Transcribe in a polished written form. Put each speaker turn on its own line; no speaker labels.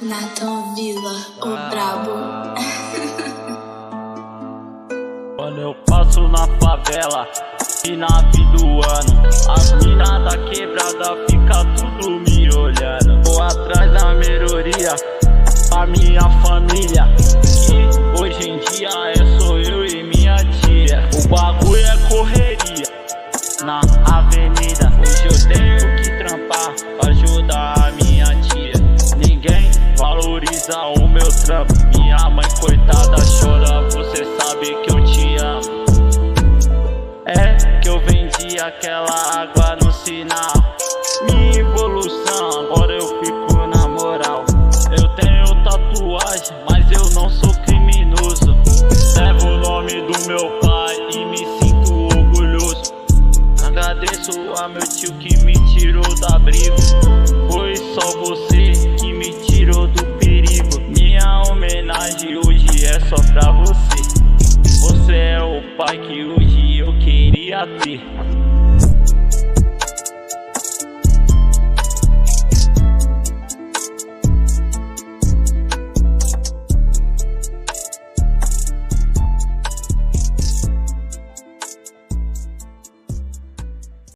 Nathan Villa, o brabo.
Quando eu passo na favela, final do ano, as mina da quebrada fica tudo me olhando. Vou atrás da melhoria pra minha família, que hoje em dia sou eu e minha tia. O bagulho é correria na avenida. Hoje eu tenho que trampar pra ajudar a minha tia. Ninguém valoriza o meu trampo. Minha mãe coitada chora, você sabe que eu te amo. É que eu vendi aquela água no sinal. Minha evolução, agora eu fico na moral. Eu tenho tatuagem, mas eu não sou criminoso. Levo o nome do meu pai e me sinto orgulhoso. Agradeço a meu tio que me tirou da briga. Foi só você que me tirou do perigo. Minha homenagem hoje é só pra você. Você é o pai que hoje eu queria ter.